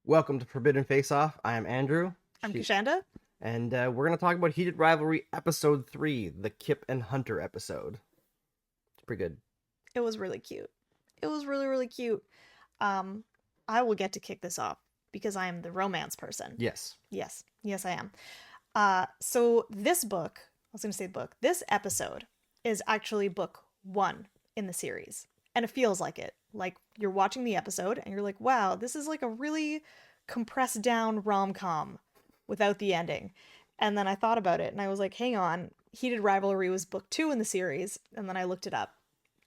Welcome to Forbidden Face Off. I am Andrew. I'm Kishanda. And we're going to talk about Heated Rivalry Episode 3, the Kip and Hunter episode. It's pretty good. It was really cute. It was really, really cute. I will get to kick this off because I am the romance person. Yes. Yes, I am. So this book, I was going to say book, this episode is actually book 1 in the series. And it feels like it. Like you're watching the episode and you're like, wow, this is like a really compressed down rom-com without the ending. And then I thought about it and I was like, hang on, Heated Rivalry was book 2 in the series. And then I looked it up.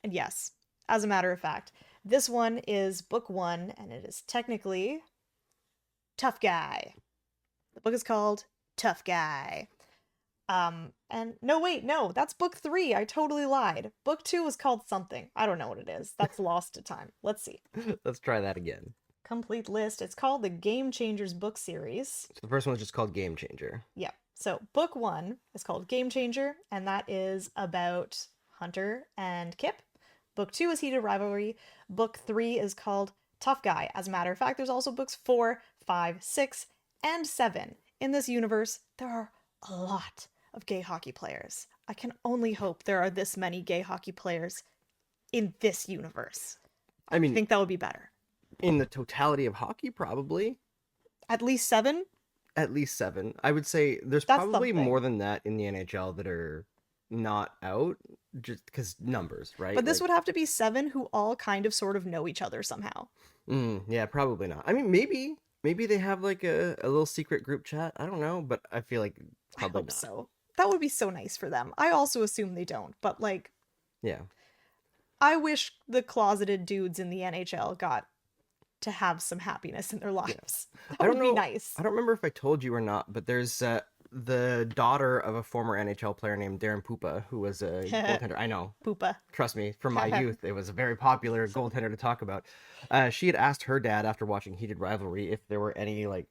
And yes, as a matter of fact, this one is book 1 and it is technically Tough Guy. The book is called Tough Guy. And no, that's book 3. I totally lied. Book 2 is called something. I don't know what it is. That's lost to time. Let's see. Let's try that again. Complete list. It's called the Game Changers book series. So the first one is just called Game Changer. Yeah. So book 1 is called Game Changer, and that is about Hunter and Kip. Book 2 is Heated Rivalry. Book 3 is called Tough Guy. As a matter of fact, there's also books 4, 5, 6, and 7. In this universe, there are a lot of gay hockey players. I can only hope there are this many gay hockey players in this universe. I mean, think that would be better. In the totality of hockey, probably. At least 7? At least 7. I would say there's That's probably something. more than that in the NHL that are not out, just because numbers, right? But this would have to be 7 who all kind of sort of know each other somehow. Yeah, probably not. I mean, maybe they have like a little secret group chat. I don't know, but I feel like probably I hope not. so. That would be so nice for them. I also assume they don't, but like, Yeah. I wish the closeted dudes in the NHL got to have some happiness in their lives. That I don't would be know. nice. I don't remember if I told you or not, but there's the daughter of a former NHL player named Darren Pupa, who was a goaltender. I know. Poopa. Trust me, from my youth, it was a very popular goaltender to talk about. She had asked her dad after watching Heated Rivalry if there were any like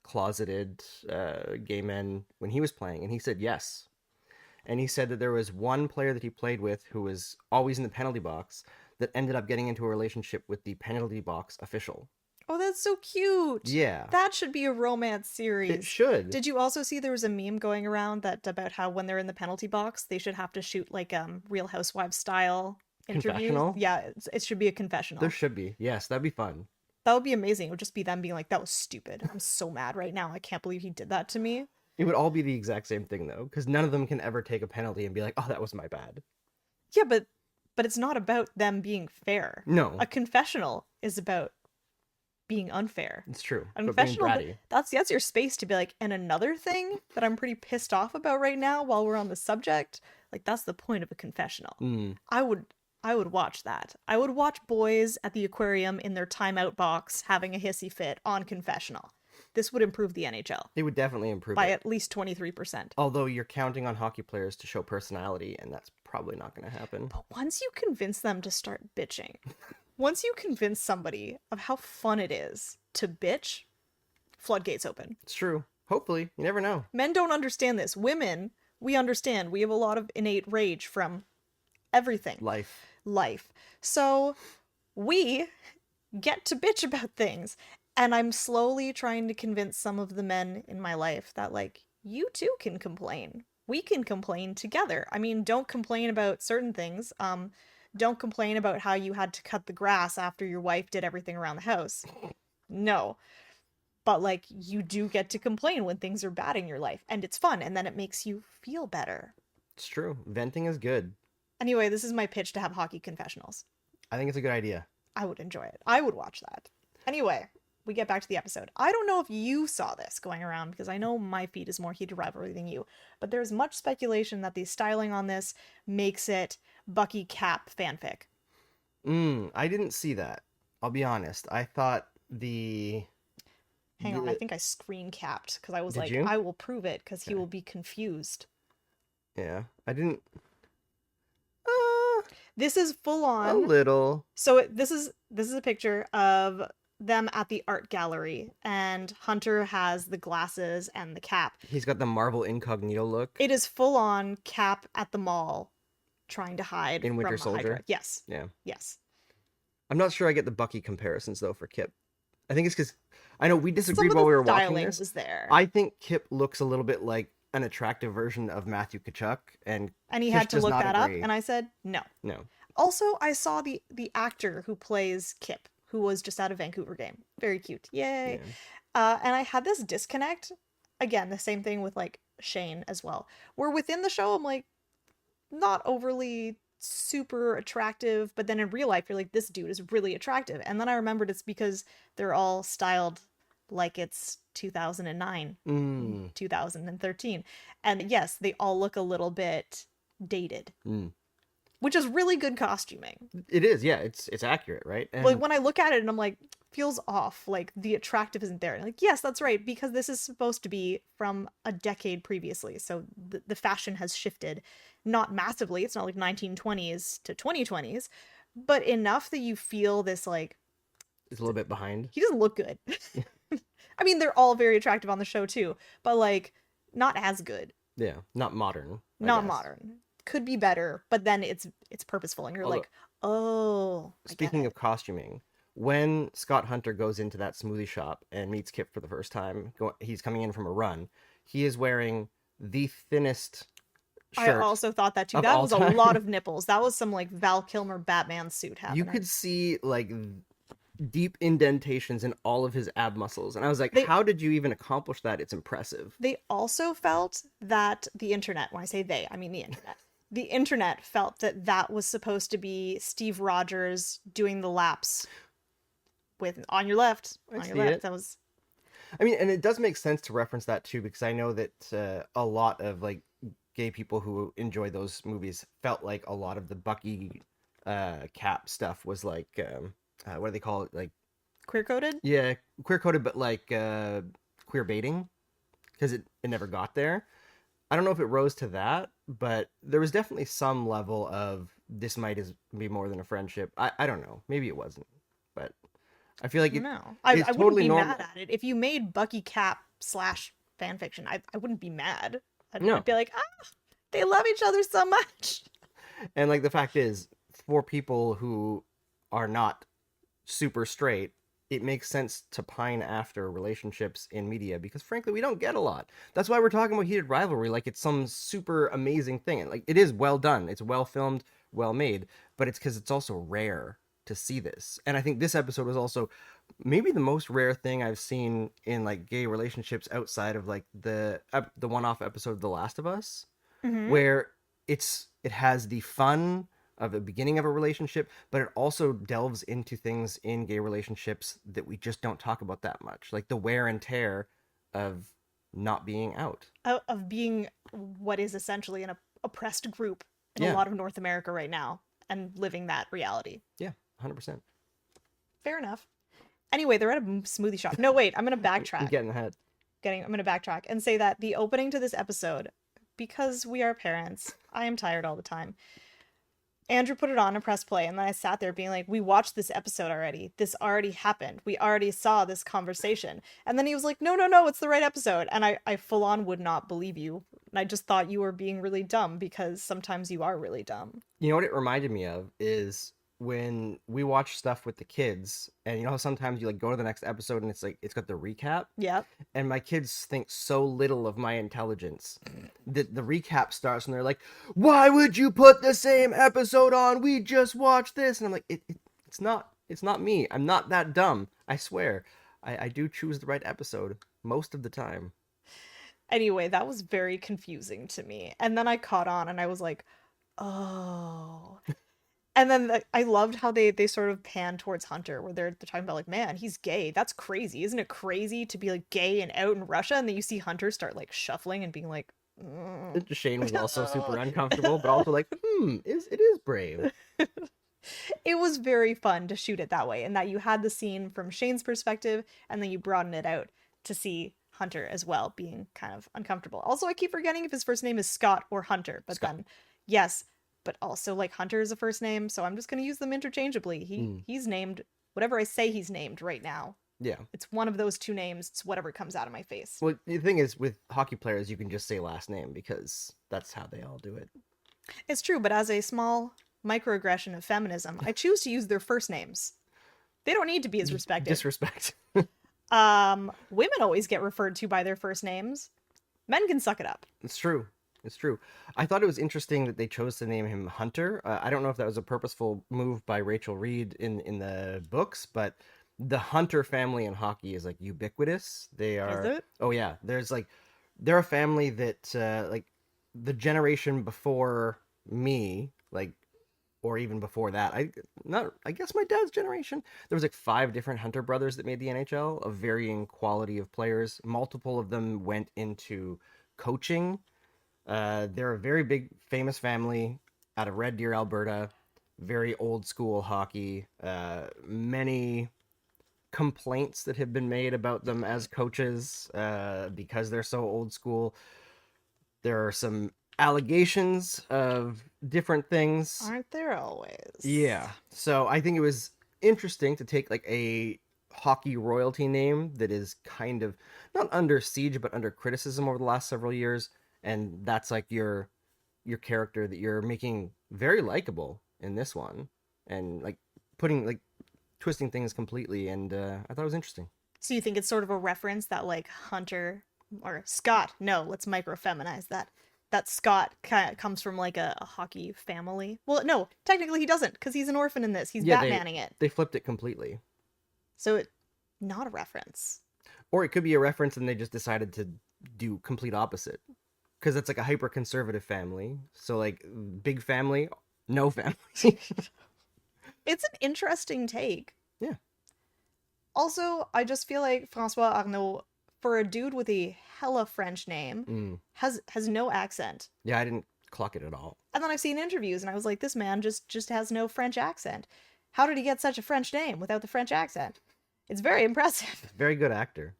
closeted gay men when he was playing, and he said yes. And he said that there was one player that he played with who was always in the penalty box that ended up getting into a relationship with the penalty box official. Oh, that's so cute. Yeah. That should be a romance series. It should. Did you also see there was a meme going around that about how when they're in the penalty box, they should have to shoot like Real Housewives style interviews? Confessional? Yeah, it should be a confessional. There should be. Yes, that'd be fun. That would be amazing. It would just be them being like, that was stupid. I'm so mad right now. I can't believe he did that to me. It would all be the exact same thing though, because none of them can ever take a penalty and be like, "Oh, that was my bad." Yeah, but it's not about them being fair. No, A confessional is about being unfair. it's true. A But being confessional, bratty. that's your space to be like, and another thing that I'm pretty pissed off about right now while we're on the subject, like that's the point of a confessional. I would watch that. I would watch boys at the aquarium in their timeout box having a hissy fit on confessional. This would improve the NHL It would definitely improve by it. at least 23%. Although you're counting on hockey players to show personality, and that's probably not going to happen. But once you convince them to start bitching, once you convince somebody of how fun it is to bitch, floodgates open. It's true. Hopefully, you never know. Men don't understand this. Women, we understand. We have a lot of innate rage from everything. Life. So we get to bitch about things. And I'm slowly trying to convince some of the men in my life that, like, you too can complain. We can complain together. I mean, don't complain about certain things. Don't complain about how you had to cut the grass after your wife did everything around the house. No. But, like, you do get to complain when things are bad in your life. And it's fun. And then it makes you feel better. It's true. Venting is good. Anyway, this is my pitch to have hockey confessionals. I think it's a good idea. I would enjoy it. I would watch that. Anyway, we get back to the episode. I don't know if you saw this going around because I know my feed is more Heated Rivalry than you, but there's much speculation that the styling on this makes it Bucky Cap fanfic. I didn't see that. I'll be honest. I thought Hang on, I think I screen capped because I was Did like, you? I will prove it because he will be confused. Yeah, I didn't. This is full A on. little. So this is a picture of them at the art gallery, and Hunter has the glasses and the cap. He's got the Marvel Incognito look. It is full on Cap at the mall trying to hide In Winter from Hydra. Soldier? Yes. Yeah. Yes. I'm not sure I get the Bucky comparisons though for Kip. I think it's because I know we Some disagreed of while we the were watching styling this. was there. I think Kip looks a little bit like an attractive version of Matthew Kachuk, and And he Kish had to does look not that up, agree. and I said no. No. Also, I saw the actor who plays Kip, who was just out of Vancouver game. Very cute. Yay. Yeah. And I had this disconnect. Again, the same thing with like Shane as well. Where within the show, I'm like, not overly super attractive, but then in real life, you're like, this dude is really attractive. And then I remembered it's because they're all styled like it's 2009, 2013. And yes, they all look a little bit dated, which is really good costuming. It is, yeah. It's accurate, right? And Like when I look at it and I'm like, feels off. Like the attractive isn't there. And like, yes, that's right, because this is supposed to be from a decade previously. So the fashion has shifted, not massively. It's not like 1920s to 2020s, but enough that you feel this like it's a little bit behind. he doesn't look good. I mean, they're all very attractive on the show too, but like not as good. Yeah, not modern. I Not guess. modern. Could be better, but then it's purposeful and you're Although- like, "Oh, I get Speaking it." of costuming, when Scott Hunter goes into that smoothie shop and meets Kip for the first time, he's coming in from a run. He is wearing the thinnest I shirt. also thought that too. of That all was a time. lot of nipples. That was some like Val Kilmer Batman suit happening. You could see like deep indentations in all of his ab muscles, and I was like, how did you even accomplish that? It's impressive. They also felt that the internet, when I say they, I mean the internet felt that that was supposed to be Steve Rogers doing the laps with on your left, on your left. That was, I mean, and it does make sense to reference that too, because I know that a lot of like gay people who enjoy those movies felt like a lot of the Bucky Cap stuff was like what do they call it, like queer coded. Yeah, queer coded, but like queer baiting, because it never got there. I don't know if it rose to that, but there was definitely some level of this might be more than a friendship. I don't know, maybe it wasn't, but I feel like I it's wouldn't totally be normal. mad at it if you made Bucky Cap / fanfiction. I wouldn't be mad. I'd be like, they love each other so much. And like the fact is, for people who are not super straight, it makes sense to pine after relationships in media, because frankly we don't get a lot. That's why we're talking about Heated Rivalry like it's some super amazing thing. And like, it is well done, it's well filmed, well made, but it's because it's also rare to see this. And I think this episode was also maybe the most rare thing I've seen in like gay relationships outside of like the one-off episode of The Last of Us, where it has the fun of the beginning of a relationship, but it also delves into things in gay relationships that we just don't talk about that much, like the wear and tear of not being out, Of being what is essentially an oppressed group in a lot of North America right now, and living that reality. Yeah, 100%. Fair enough. Anyway, they're at a smoothie shop. No, wait, I'm going to backtrack. Getting ahead. I'm going to backtrack and say that the opening to this episode, because we are parents, I am tired all the time. Andrew put it on and pressed play, and then I sat there being like, we watched this episode already. This already happened. We already saw this conversation. And then he was like, no, it's the right episode. And I full on would not believe you. And I just thought you were being really dumb, because sometimes you are really dumb. You know what it reminded me of is when we watch stuff with the kids, and you know how sometimes you like go to the next episode and it's like it's got the recap. Yep. And my kids think so little of my intelligence that the recap starts and they're like, "Why would you put the same episode on? We just watched this." And I'm like, it's not me. I'm not that dumb. I swear. I do choose the right episode most of the time. Anyway, that was very confusing to me. And then I caught on and I was like, oh. And then I loved how they sort of pan towards Hunter, where they're talking about like, man, he's gay. That's crazy. Isn't it crazy to be like gay and out in Russia? And then you see Hunter start like shuffling and being like, Shane was also super uncomfortable, but also like, it is brave. It was very fun to shoot it that way, and that you had the scene from Shane's perspective, and then you broaden it out to see Hunter as well being kind of uncomfortable. Also, I keep forgetting if his first name is Scott or Hunter, but Scott. Then yes, but also like Hunter is a first name, so I'm just going to use them interchangeably. He's named whatever I say he's named right now. Yeah. It's one of those two names. It's whatever comes out of my face. Well, the thing is, with hockey players, you can just say last name because that's how they all do it. It's true, but as a small microaggression of feminism, I choose to use their first names. They don't need to be as respected. Disrespect. Women always get referred to by their first names. Men can suck it up. It's true. It's true. I thought it was interesting that they chose to name him Hunter. I don't know if that was a purposeful move by Rachel Reid in the books, but the Hunter family in hockey is like ubiquitous. They Is are. it? Oh yeah, they're a family that like the generation before me, like or even before that. I guess my dad's generation. There was like five different Hunter brothers that made the NHL of varying quality of players. Multiple of them went into coaching. They're a very big, famous family out of Red Deer, Alberta. Very old school hockey. Many complaints that have been made about them as coaches because they're so old school. There are some allegations of different things. Aren't there always? Yeah. So I think it was interesting to take like a hockey royalty name that is kind of not under siege but under criticism over the last several years, and that's like your character that you're making very likable in this one, and like putting like twisting things completely, and I thought it was interesting. So you think it's sort of a reference that like Hunter or Scott? No, let's microfeminize that. That Scott kind of comes from like a hockey family. Well, no, technically he doesn't because he's an orphan in this. He's Yeah, Batmaning it. they flipped it completely. So it not a reference. Or it could be a reference and they just decided to do complete opposite. Because it's like a hyper conservative family. So like big family, no family. It's an interesting take. Yeah. Also, I just feel like Francois Arnault, for a dude with a hella French name, has no accent. Yeah, I didn't clock it at all. And then I've seen interviews and I was like, this man just has no French accent. How did he get such a French name without the French accent? It's very impressive. Very good actor.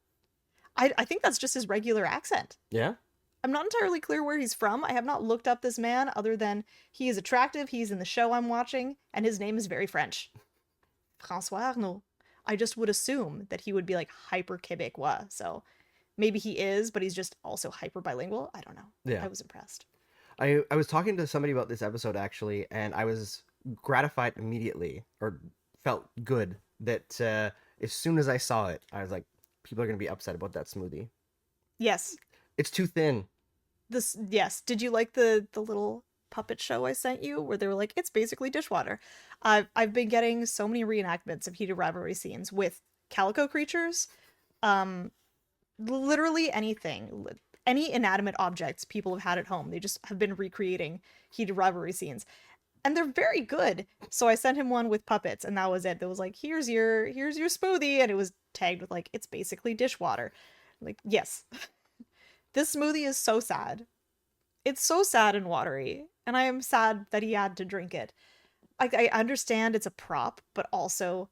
I think that's just his regular accent. Yeah? I'm not entirely clear where he's from. I have not looked up this man other than he is attractive, he's in the show I'm watching, and his name is very French. Francois Arnault. I just would assume that he would be like hyper Quebecois. So maybe he is, but he's just also hyper bilingual. I don't know. Yeah. I was impressed. I was talking to somebody about this episode actually, and I was gratified immediately, or felt good that as soon as I saw it, I was like, people are going to be upset about that smoothie. Yes. It's too thin. Yes. Did you like the little puppet show I sent you where they were like, it's basically dishwater? I've been getting so many reenactments of Heated Rivalry scenes with calico creatures. Literally anything. Any inanimate objects people have had at home. They just have been recreating Heated Rivalry scenes. And they're very good. So I sent him one with puppets, and that was it. That was like, here's your smoothie, and it was tagged with like, it's basically dishwater. I'm like, yes. This smoothie is so sad. It's so sad and watery, and I am sad that he had to drink it. I understand it's a prop, but also,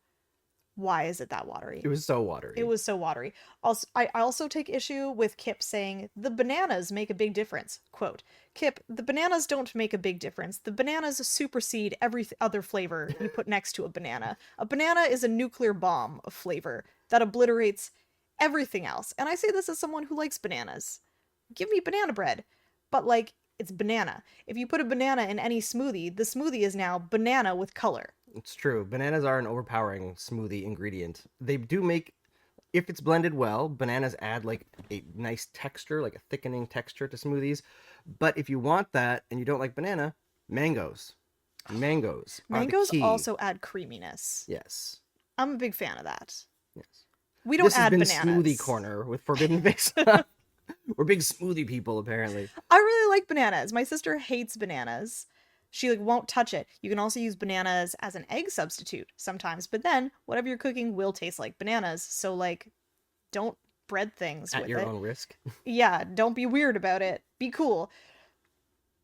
why is it that watery? It was so watery. It was so watery. Also, I also take issue with Kip saying, the bananas make a big difference. Quote, Kip, the bananas don't make a big difference. The bananas supersede every other flavor you put next to a banana. A banana is a nuclear bomb of flavor that obliterates everything else. And I say this as someone who likes bananas. Give me banana bread. But like, it's banana. If you put a banana in any smoothie, the smoothie is now banana with color. It's true. Bananas are an overpowering smoothie ingredient. They do make, if it's blended well, bananas add like a nice texture, like a thickening texture to smoothies. But if you want that and you don't like banana, mangoes. Mangoes are Mangoes the key. also add creaminess. Yes. I'm a big fan of that. Yes. We don't This has add been bananas. Smoothie Corner with Forbidden Face. We're big smoothie people, apparently. I really like bananas. My sister hates bananas. She like won't touch it. You can also use bananas as an egg substitute sometimes, but then whatever you're cooking will taste like bananas. So like, don't bread things At with your it. own risk. Yeah, don't be weird about it. Be cool.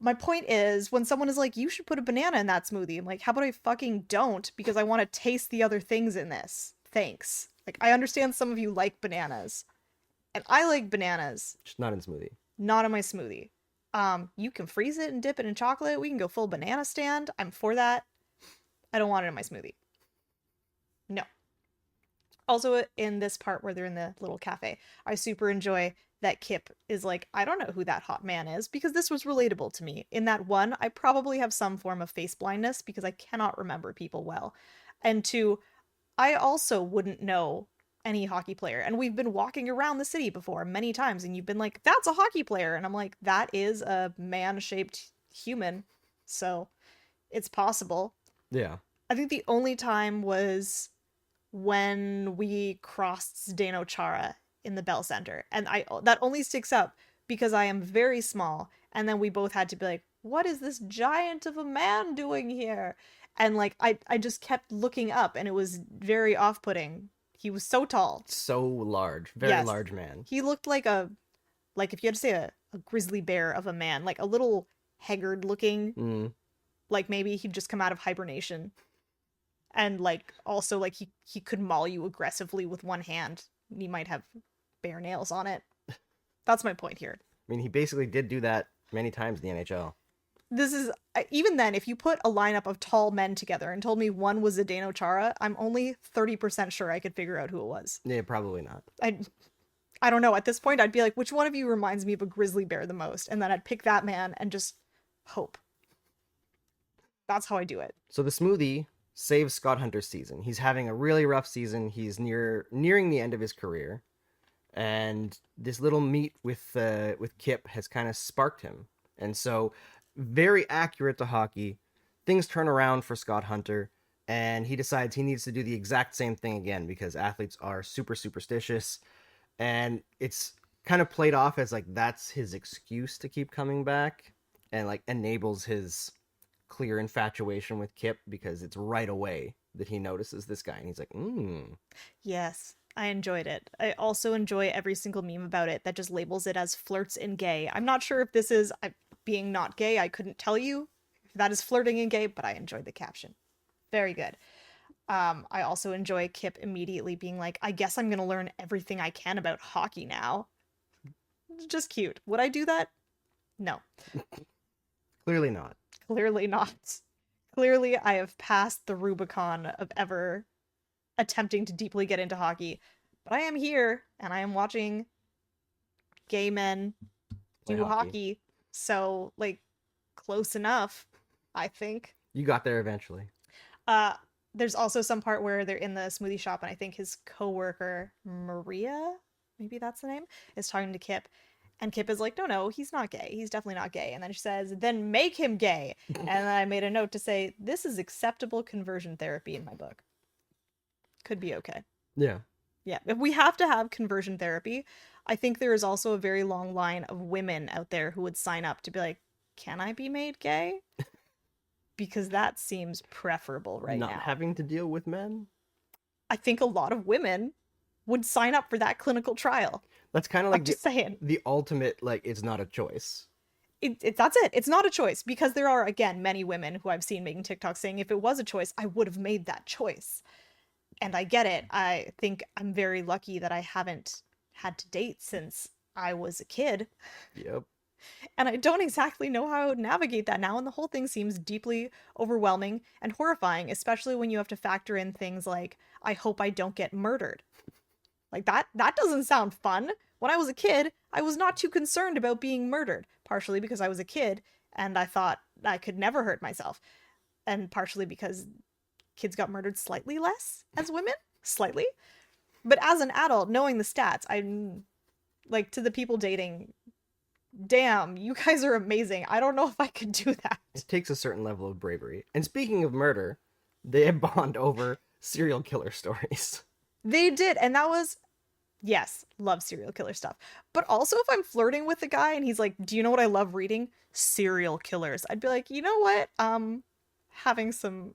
My point is, when someone is like, you should put a banana in that smoothie, I'm like, how about I fucking don't? Because I want to taste the other things in this. Thanks. Like, I understand some of you like bananas. And I like bananas. Just not in smoothie. Not in my smoothie. You can freeze it and dip it in chocolate. We can go full banana stand. I'm for that. I don't want it in my smoothie. No. Also, in this part where they're in the little cafe, I super enjoy that Kip is like, I don't know who that hot man is, because this was relatable to me. In that one, I probably have some form of face blindness because I cannot remember people well. And two, I also wouldn't know any hockey player. And we've been walking around the city before many times, and you've been like, that's a hockey player. And I'm like, that is a man-shaped human. So it's possible. Yeah. I think the only time was when we crossed Zdeno Chara in the Bell Center. And that only sticks up because I am very small. And then we both had to be like, what is this giant of a man doing here? And like I just kept looking up, and it was very off-putting. He was so tall. So large. Very large man. He looked like if you had to say a grizzly bear of a man, like a little haggard looking, like maybe he'd just come out of hibernation. And like also like he could maul you aggressively with one hand. He might have bare nails on it. That's my point here. I mean, he basically did do that many times in the NHL. This is, even then, if you put a lineup of tall men together and told me one was Zdeno Chara, I'm only 30% sure I could figure out who it was. Yeah, probably not. I don't know. At this point, I'd be like, which one of you reminds me of a grizzly bear the most? And then I'd pick that man and just hope. That's how I do it. So the smoothie saves Scott Hunter's season. He's having a really rough season. He's nearing the end of his career. And this little meet with Kip has kind of sparked him. And so, very accurate to hockey, things turn around for Scott Hunter, and he decides he needs to do the exact same thing again because athletes are super superstitious. And it's kind of played off as like that's his excuse to keep coming back, and like enables his clear infatuation with Kip because it's right away that he notices this guy and he's like, Yes, I enjoyed it. I also enjoy every single meme about it that just labels it as flirts and gay. I'm not sure if this is being not gay. I couldn't tell you if that is flirting and gay, but I enjoyed the caption. Very good. I also enjoy Kip immediately being like, I guess I'm going to learn everything I can about hockey now. Just cute. Would I do that? No. Clearly not. Clearly not. Clearly, I have passed the Rubicon of ever attempting to deeply get into hockey. But I am here, and I am watching gay men do hockey. So, like, close enough, I think. You got there eventually. There's also some part where they're in the smoothie shop, and I think his coworker, Maria, maybe that's the name, is talking to Kip. And Kip is like, no, he's not gay. He's definitely not gay. And then she says, then make him gay. And then I made a note to say, this is acceptable conversion therapy in my book. Could be okay. Yeah. Yeah. If we have to have conversion therapy, I think there is also a very long line of women out there who would sign up to be like, can I be made gay? Because that seems preferable right now. Not having to deal with men? I think a lot of women would sign up for that clinical trial. That's kind of like the ultimate, like, it's not a choice. That's it. It's not a choice because there are, again, many women who I've seen making TikToks saying if it was a choice, I would have made that choice. And I get it. I think I'm very lucky that I haven't had to date since I was a kid. Yep. And I don't exactly know how I would navigate that now. And the whole thing seems deeply overwhelming and horrifying, especially when you have to factor in things like, I hope I don't get murdered. Like that doesn't sound fun. When I was a kid, I was not too concerned about being murdered, partially because I was a kid and I thought I could never hurt myself. And partially because kids got murdered slightly less as women, slightly. But as an adult, knowing the stats, I'm like, to the people dating, damn, you guys are amazing. I don't know if I could do that. It takes a certain level of bravery. And speaking of murder, they bond over serial killer stories. They did, and that was, yes, love serial killer stuff. But also if I'm flirting with the guy and he's like, do you know what I love reading? Serial killers. I'd be like, you know what? Having some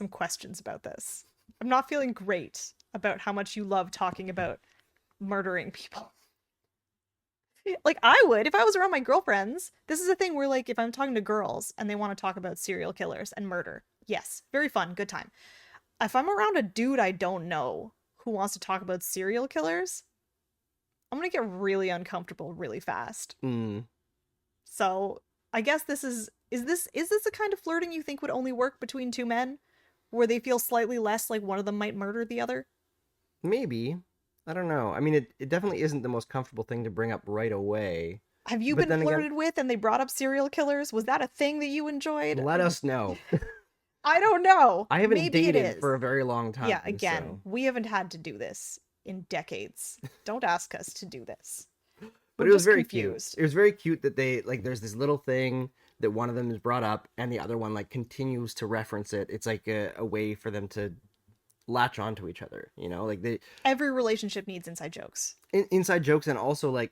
questions about this. I'm not feeling great about how much you love talking about murdering people. Like, I would, if I was around my girlfriends. This is a thing where, like, if I'm talking to girls and they want to talk about serial killers and murder, yes, very fun, good time. If I'm around a dude I don't know who wants to talk about serial killers, I'm gonna get really uncomfortable really fast. So I guess this is this the kind of flirting you think would only work between two men, where they feel slightly less like one of them might murder the other? Maybe. I don't know. I mean, it definitely isn't the most comfortable thing to bring up right away. Have you been flirted with and they brought up serial killers? Was that a thing that you enjoyed? Let us know. I don't know. I haven't Maybe dated for a very long time. Yeah, again, we haven't had to do this in decades. Don't ask us to do this. But We're it was just very confused. cute. It was very cute that they like there's this little thing that one of them is brought up and the other one like continues to reference it. It's like a way for them to latch onto each other, you know? Like they Every relationship needs inside jokes. inside jokes and also like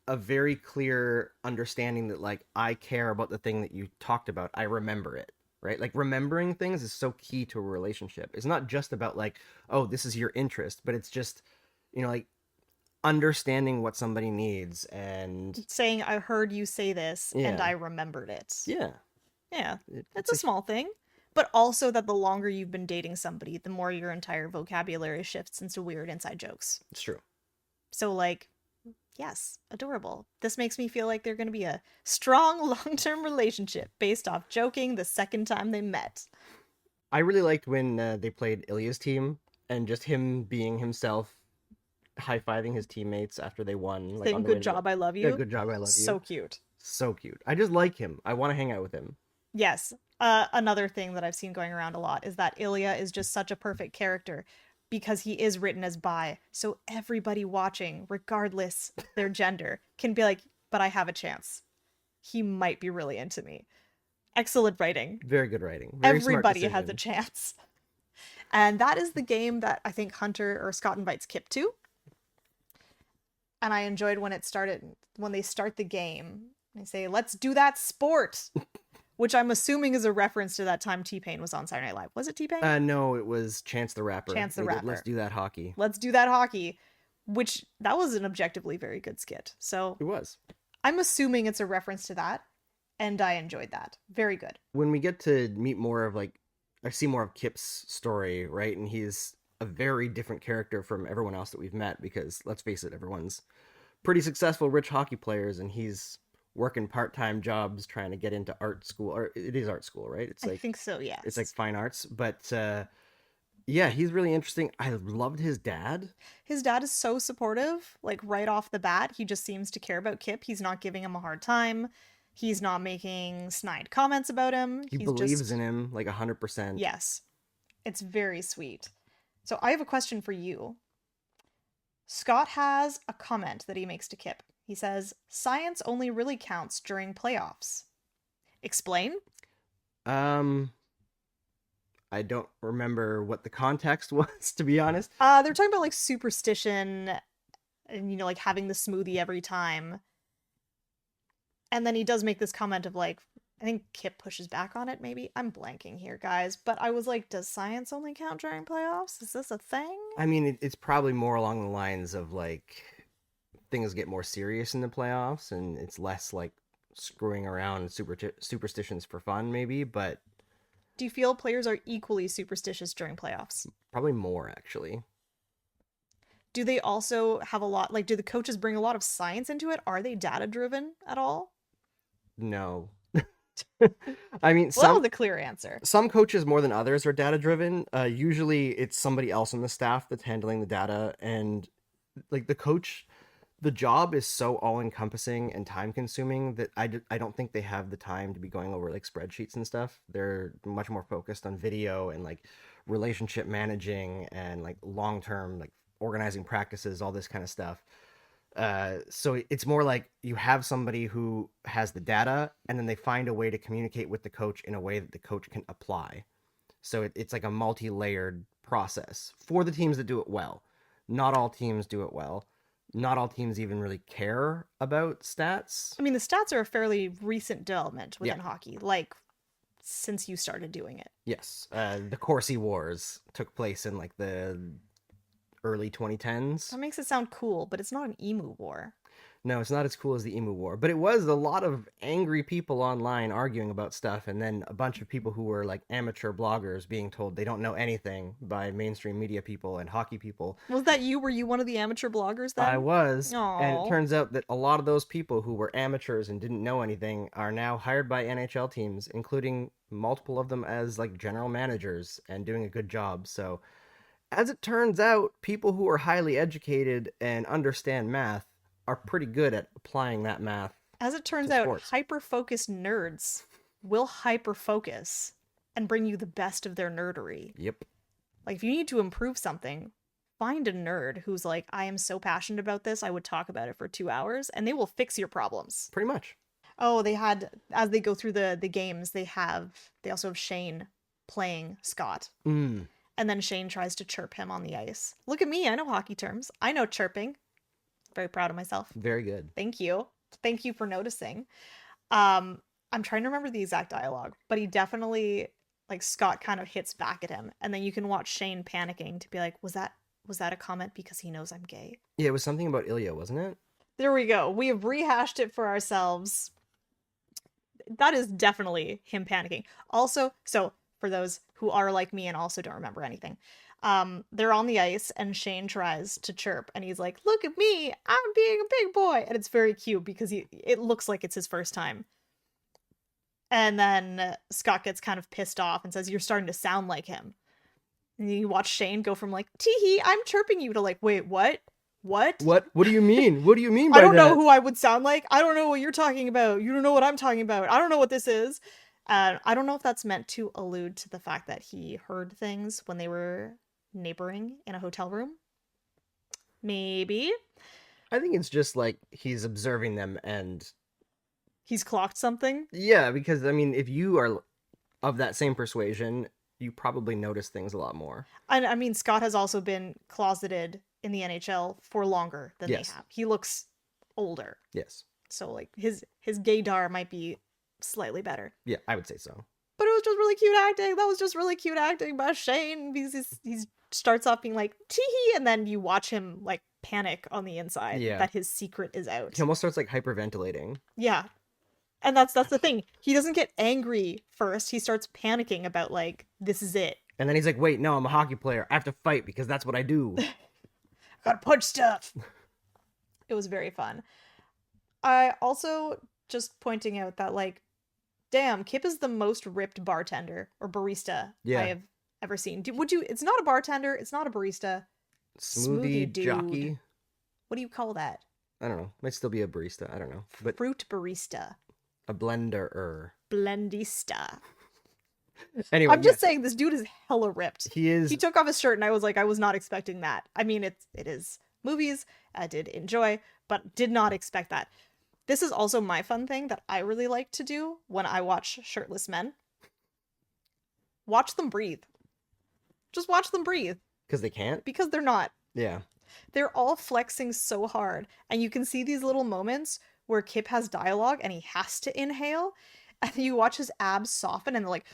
a very clear understanding that like I care about the thing that you talked about. I remember it, right? Like remembering things is so key to a relationship. It's not just about like, oh, this is your interest, but it's just, you know, like understanding what somebody needs and Saying, I heard you say this and yeah. I remembered it. Yeah. Yeah, It's it's a small thing. But also that the longer you've been dating somebody, the more your entire vocabulary shifts into weird inside jokes. it's true. So, like, yes, adorable. This makes me feel like they're going to be a strong long term relationship based off joking the second time they met. I really liked when they played Ilya's team and just him being himself, high-fiving his teammates after they won, like Saying, on the way good to job, I love yeah, you. good job, I love you. So cute. So cute. I just like him. I want to hang out with him. Yes. Another thing that I've seen going around a lot is that Ilya is just such a perfect character because he is written as bi. So everybody watching, regardless their gender, can be like, but I have a chance. He might be really into me. Excellent writing. Very good writing. Very smart Everybody has a decision. chance. And that is the game that I think Hunter or Scott invites Kip to. And I enjoyed when they start the game. They say, let's do that sport. Which I'm assuming is a reference to that time T-Pain was on Saturday Night Live. Was it T-Pain? No, it was Chance the Rapper. Chance the They did Rapper. Let's do that hockey. Let's do that hockey. Which, that was an objectively very good skit. So It was. I'm assuming it's a reference to that. And I enjoyed that. Very good. When we get to meet more of like, I see more of Kip's story, right? And he's a very different character from everyone else that we've met because let's face it, everyone's pretty successful, rich hockey players, and he's working part-time jobs trying to get into art school, or it is art school, right? It's like I think so, yes. it's like fine arts, but yeah, he's really interesting. I loved his dad. His dad is so supportive, like right off the bat. He just seems to care about Kip. He's not giving him a hard time. He's not making snide comments about him. He He's believes just... in him like 100%. Yes. It's very sweet. So I have a question for you. Scott has a comment that he makes to Kip. He says, science only really counts during playoffs. Explain? I don't remember what the context was, to be honest. They're talking about like superstition and, you know, like having the smoothie every time. And then he does make this comment of like, I think Kip pushes back on it, maybe. I'm blanking here, guys. But I was like, does science only count during playoffs? Is this a thing? I mean, it's probably more along the lines of like things get more serious in the playoffs and it's less like screwing around superstitions for fun, maybe. But do you feel players are equally superstitious during playoffs? probably more, actually. Do they also have a lot, like, do the coaches bring a lot of science into it? Are they data driven at all? No. I mean, Well, the clear answer. some coaches more than others are data driven. Usually it's somebody else on the staff that's handling the data, and like the coach, the job is so all encompassing and time consuming that I don't think they have the time to be going over like spreadsheets and stuff. They're much more focused on video and like relationship managing and like long term like organizing practices, all this kind of stuff. So it's more like you have somebody who has the data and then they find a way to communicate with the coach in a way that the coach can apply. So it's like a multi-layered process for the teams that do it well. Not all teams do it well. Not all teams even really care about stats. I mean, the stats are a fairly recent development within hockey, like since you started doing it. Yes. The Corsi Wars took place in like the early 2010s. That makes it sound cool, but it's not an emu war. No, it's not as cool as the Emu War, but it was a lot of angry people online arguing about stuff, and then a bunch of people who were like amateur bloggers being told they don't know anything by mainstream media people and hockey people. Was that you? Were you one of the amateur bloggers then? I was, and Aw. it turns out that a lot of those people who were amateurs and didn't know anything are now hired by NHL teams, including multiple of them as like general managers and doing a good job. So, as it turns out, people who are highly educated and understand math are pretty good at applying that math. As it turns to out, sports. hyper-focused nerds will hyper-focus and bring you the best of their nerdery. Yep. Like, if you need to improve something, find a nerd who's like, I am so passionate about this, I would talk about it for 2 hours, and they will fix your problems. Pretty much. Oh, they had, as they go through the games, they also have Shane playing Scott. Mm. And then Shane tries to chirp him on the ice. Look at me, I know hockey terms. I know chirping. Very proud of myself. Very good. Thank you. Thank you for noticing. I'm trying to remember the exact dialogue, but he definitely, like, Scott kind of hits back at him, and then you can watch Shane panicking to be like, was that a comment because he knows I'm gay? Yeah, it was something about Ilya, wasn't it? There we go. We have rehashed it for ourselves. That is definitely him panicking. Also, so for those who are like me and also don't remember anything, they're on the ice and Shane tries to chirp and he's like, look at me, I'm being a big boy. And it's very cute because it looks like it's his first time. And then Scott gets kind of pissed off and says, you're starting to sound like him. And you watch Shane go from like, tee-hee, I'm chirping you, to like, wait, what? What? What do you mean? What do you mean by that? I don't know who I would sound like. I don't know what you're talking about. You don't know what I'm talking about. I don't know what this is. I don't know if that's meant to allude to the fact that he heard things when they were neighboring in a hotel room. Maybe. I think it's just like he's observing them and he's clocked something. Yeah, because I mean, if you are of that same persuasion, you probably notice things a lot more. And I mean, Scott has also been closeted in the NHL for longer than Yes. they have. He looks older. Yes. So like his gaydar might be slightly better. Yeah, I would say so. But it was just really cute acting. That was just really cute acting by Shane because he starts off being like, tee-hee, and then you watch him like panic on the inside that his secret is out. He almost starts like hyperventilating. Yeah. And that's the thing. He doesn't get angry first. He starts panicking about like, this is it. And then he's like, wait, no, I'm a hockey player. I have to fight because that's what I do. Gotta punch stuff. It was very fun. I also just pointing out that like, damn, Kip is the most ripped bartender or barista I have ever seen. It's not a bartender, it's not a barista. Smoothie dude. jockey. What do you call that? I don't know. Might still be a barista. I don't know. But fruit barista. A blender-er. Blendista. Anyway, I'm just saying this dude is hella ripped. He is. He took off his shirt and I was not expecting that. I mean, it is movies I did enjoy, but did not expect that. This is also my fun thing that I really like to do when I watch shirtless men. Watch them breathe. Just watch them breathe. Because they can't? Because they're not. Yeah. They're all flexing so hard. And you can see these little moments where Kip has dialogue and he has to inhale. And you watch his abs soften and they're like,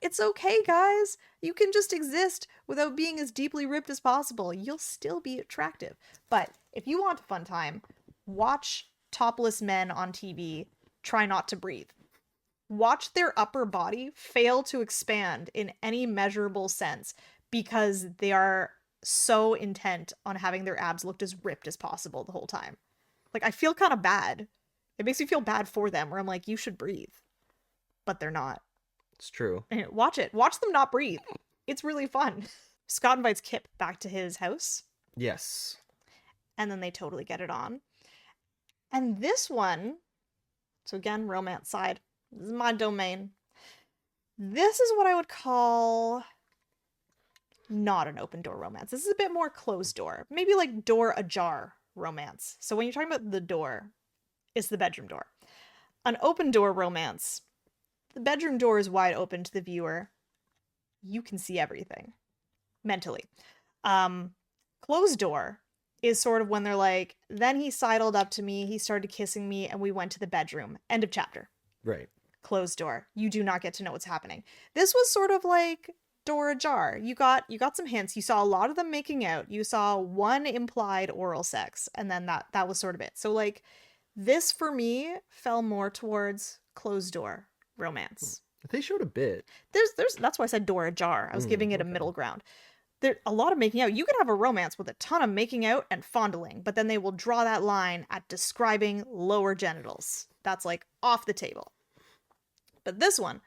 it's okay, guys. You can just exist without being as deeply ripped as possible. You'll still be attractive. But if you want a fun time, watch topless men on TV try not to breathe. Watch their upper body fail to expand in any measurable sense because they are so intent on having their abs looked as ripped as possible the whole time. Like, I feel kind of bad. It makes me feel bad for them where I'm like, you should breathe. But they're not. It's true. And watch it. Watch them not breathe. It's really fun. Scott invites Kip back to his house. Yes. And then they totally get it on. And this one, so again, romance side. This is my domain. This is what I would call not an open door romance. This is a bit more closed door. Maybe like door ajar romance. So when you're talking about the door, it's the bedroom door. An open door romance, the bedroom door is wide open to the viewer. You can see everything. Mentally. Closed door is sort of when they're like, then he sidled up to me, he started kissing me, and we went to the bedroom. End of chapter. Right. Closed door. You do not get to know what's happening. This was sort of like door ajar. You got some hints. You saw a lot of them making out. You saw one implied oral sex, and then that was sort of it. So like this for me fell more towards closed door romance. They showed a bit. There's that's why I said door ajar. I was giving it a middle ground. There a lot of making out. You could have a romance with a ton of making out and fondling, but then they will draw that line at describing lower genitals. That's like off the table. But this one,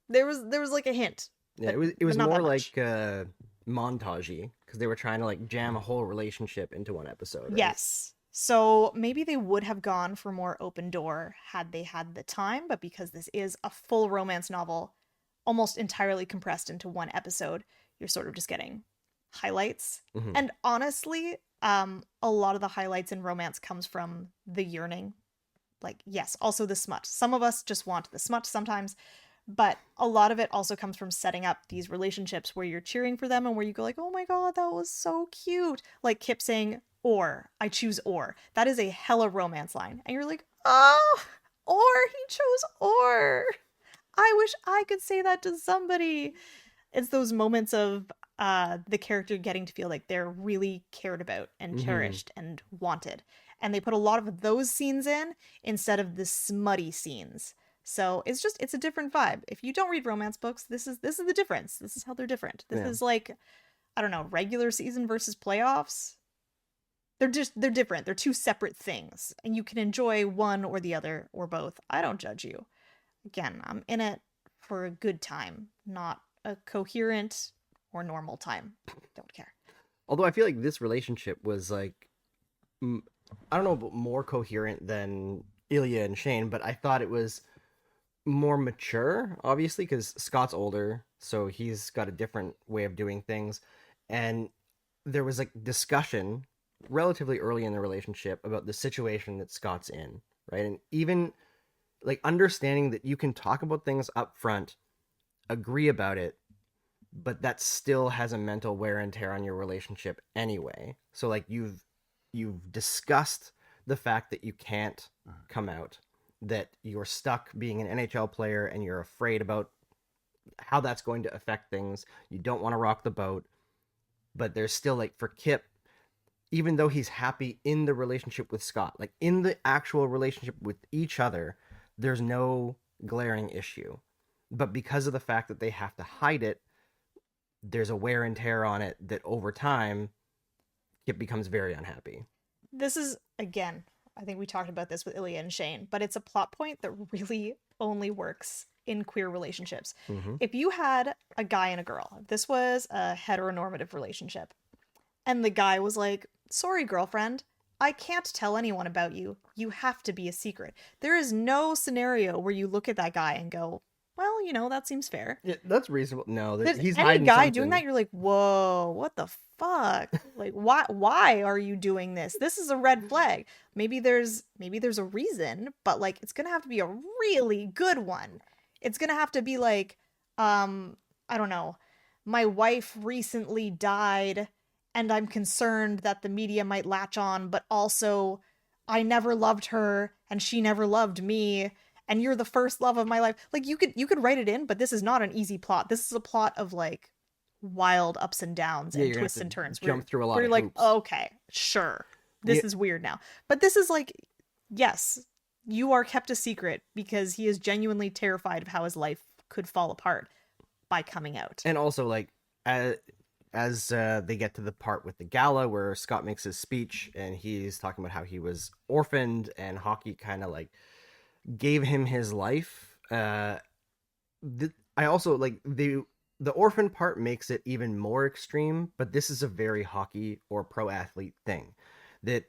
there was like a hint. Yeah, but, it was not more that like much. montagey because they were trying to like jam a whole relationship into one episode. Right? Yes. So maybe they would have gone for more open door had they had the time, but because this is a full romance novel, almost entirely compressed into one episode, you're sort of just getting highlights. Mhm. And honestly, a lot of the highlights in romance comes from the yearning. Like, yes, also the smut. Some of us just want the smut sometimes, but a lot of it also comes from setting up these relationships where you're cheering for them and where you go like, oh my god, that was so cute. Like Kip saying, or, I choose or. That is a hella romance line. And you're like, oh, or, he chose or. I wish I could say that to somebody. It's those moments of the character getting to feel like they're really cared about and Mhm. cherished and wanted. And they put a lot of those scenes in instead of the smutty scenes. So it's a different vibe. If you don't read romance books, this is the difference. This is how they're different. This Yeah. is like, I don't know, regular season versus playoffs. They're different. They're two separate things. And you can enjoy one or the other or both. I don't judge you. Again, I'm in it for a good time, not a coherent or normal time. Don't care. Although I feel like this relationship was like, mm, I don't know, about more coherent than Ilya and Shane, but I thought it was more mature, obviously, because Scott's older, so he's got a different way of doing things. And there was like discussion relatively early in the relationship about the situation that Scott's in, right? And even like understanding that you can talk about things up front, agree about it, but that still has a mental wear and tear on your relationship anyway. So like you've discussed the fact that you can't come out, that you're stuck being an NHL player and you're afraid about how that's going to affect things. You don't want to rock the boat, but there's still like for Kip, even though he's happy in the relationship with Scott, like in the actual relationship with each other, there's no glaring issue. But because of the fact that they have to hide it, there's a wear and tear on it that over time Kip becomes very unhappy. This is, again, I think we talked about this with Ilya and Shane, but it's a plot point that really only works in queer relationships. Mm-hmm. If you had a guy and a girl, if this was a heteronormative relationship, and the guy was like, sorry, girlfriend, I can't tell anyone about you. You have to be a secret. There is no scenario where you look at that guy and go, well, that seems fair. Yeah, that's reasonable. No, There's he's any hiding guy doing something. that, you're like, whoa, what the fuck? Like, why are you doing this? This is a red flag. Maybe there's a reason, but like it's gonna have to be a really good one. It's gonna have to be like, I don't know, my wife recently died, and I'm concerned that the media might latch on, but also I never loved her and she never loved me, and you're the first love of my life. Like you could write it in, but this is not an easy plot. This is a plot of like wild ups and downs Yeah, and you're gonna have twists to and turns. jump through a lot Where of you're like, hoops. okay, sure, this Yeah, is weird now. But this is like, yes, you are kept a secret because he is genuinely terrified of how his life could fall apart by coming out. and also like as they get to the part with the gala where Scott makes his speech and he's talking about how he was orphaned and hockey kind of like gave him his life. I also like the orphan part makes it even more extreme, but this is a very hockey or pro athlete thing that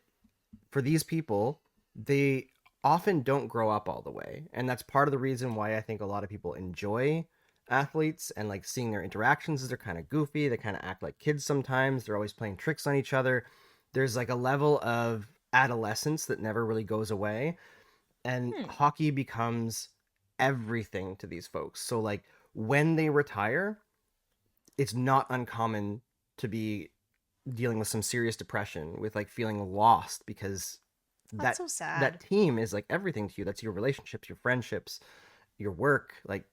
for these people they often don't grow up all the way, and that's part of the reason why I think a lot of people enjoy athletes and like seeing their interactions. Is they're kind of goofy, they kind of act like kids sometimes, they're always playing tricks on each other. There's like a level of adolescence that never really goes away, and Hmm. hockey becomes everything to these folks. So like when they retire, it's not uncommon to be dealing with some serious depression, with like feeling lost because That's that so sad. that team is like everything to you. That's your relationships, your friendships, your work, like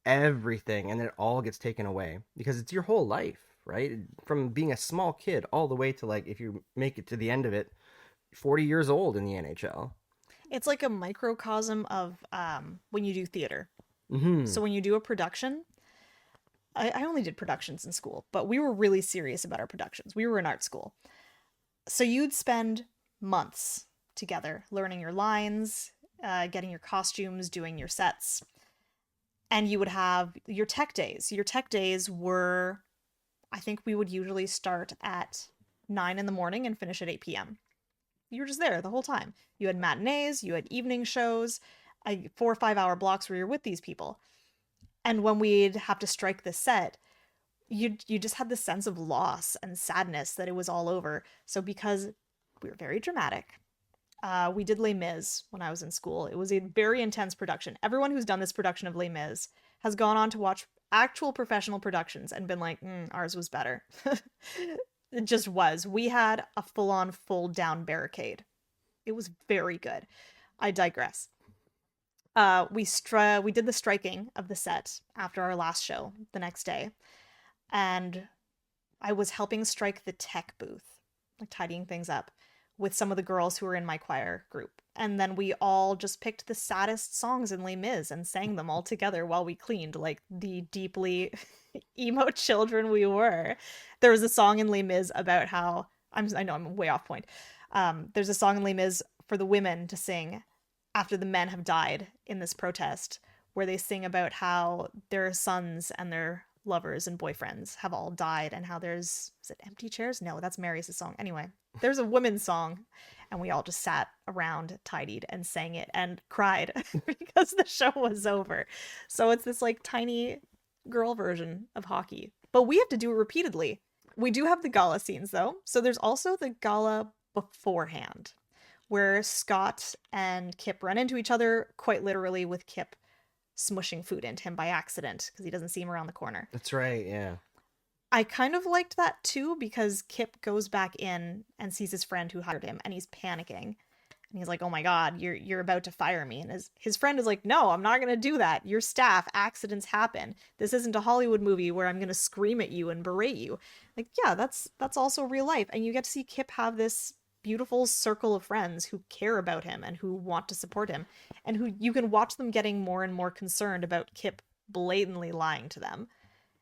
everything, and it all gets taken away because it's your whole life, right? From being a small kid all the way to like if you make it to the end of it, 40 years old in the NHL. It's like a microcosm of when you do theater. Mm-hmm. So when you do a production, I only did productions in school, but we were really serious about our productions. We were in art school. So you'd spend months together learning your lines, getting your costumes, doing your sets. And you would have your tech days. Your tech days were, I think we would usually start at 9 in the morning and finish at 8 p.m. You were just there the whole time. You had matinees, you had evening shows, 4 or 5 hour blocks where you're with these people. And when we'd have to strike the set, you just had this sense of loss and sadness that it was all over. So because we were very dramatic, we did Les Mis when I was in school. It was a very intense production. Everyone who's done this production of Les Mis has gone on to watch actual professional productions and been like, ours was better. It just was. We had a full-on, full-down barricade. It was very good. I digress. We did the striking of the set after our last show the next day, and I was helping strike the tech booth, like tidying things up, with some of the girls who were in my choir group. And then we all just picked the saddest songs in Les Mis and sang them all together while we cleaned, like the deeply emo children we were. There was a song in Les Mis about how I know I'm way off point. There's a song in Les Mis for the women to sing after the men have died in this protest, where they sing about how their sons and their lovers and boyfriends have all died, and how is it empty chairs? No, that's Mary's song. Anyway, there's a women's song, and we all just sat around, tidied, and sang it and cried because the show was over. So it's this like tiny girl version of hockey, but we have to do it repeatedly. We do have the gala scenes though. So there's also the gala beforehand, where Scott and Kip run into each other, quite literally, with Kip smushing food into him by accident because he doesn't see him around the corner. That's right, yeah. I kind of liked that too, because Kip goes back in and sees his friend who hired him, and he's panicking. And he's like, "Oh my God, you're about to fire me." And his friend is like, "No, I'm not going to do that. Your staff, accidents happen. This isn't a Hollywood movie where I'm going to scream at you and berate you." Like, yeah, that's also real life. And you get to see Kip have this beautiful circle of friends who care about him and who want to support him, and who you can watch them getting more and more concerned about Kip blatantly lying to them.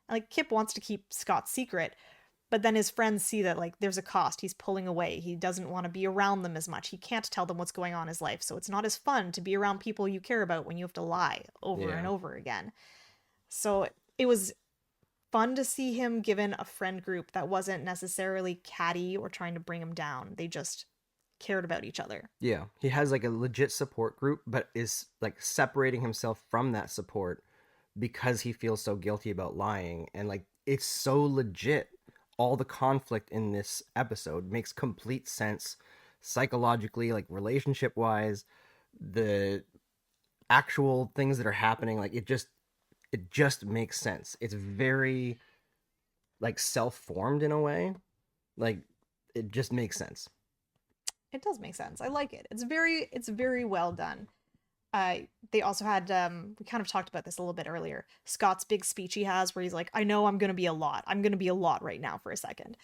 Like, Kip wants to keep Scott's secret, but then his friends see that, like, there's a cost. He's pulling away. He doesn't want to be around them as much. He can't tell them what's going on in his life. So it's not as fun to be around people you care about when you have to lie over and over again. So it was fun to see him given a friend group that wasn't necessarily catty or trying to bring him down. They just cared about each other. Yeah, he has like a legit support group, but is like separating himself from that support because he feels so guilty about lying. And like, it's so legit. All the conflict in this episode makes complete sense psychologically, like relationship wise, the actual things that are happening. Like, it just makes sense. It's very like self-formed in a way. Like, it just makes sense. It does make sense. I like it. It's very well done. They also had we kind of talked about this a little bit earlier. Scott's big speech he has where he's like, "I know I'm going to be a lot. I'm going to be a lot right now for a second."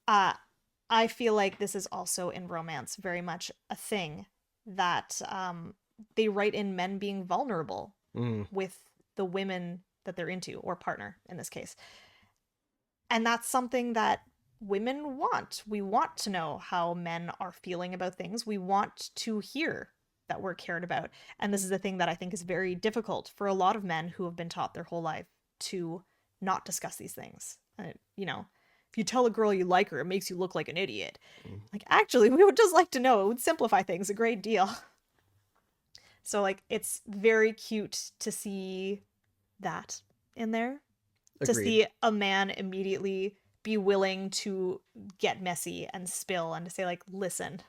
I feel like this is also in romance very much a thing that they write in men being vulnerable with the women that they're into, or partner in this case. And that's something that women want. We want to know how men are feeling about things. We want to hear that we're cared about. And this is a thing that I think is very difficult for a lot of men who have been taught their whole life to not discuss these things. You know, if you tell a girl you like her, it makes you look like an idiot. Like, actually, we would just like to know. It would simplify things a great deal. So, like, it's very cute to see that in there. Agreed. To see a man immediately be willing to get messy and spill, and to say, like, "Listen,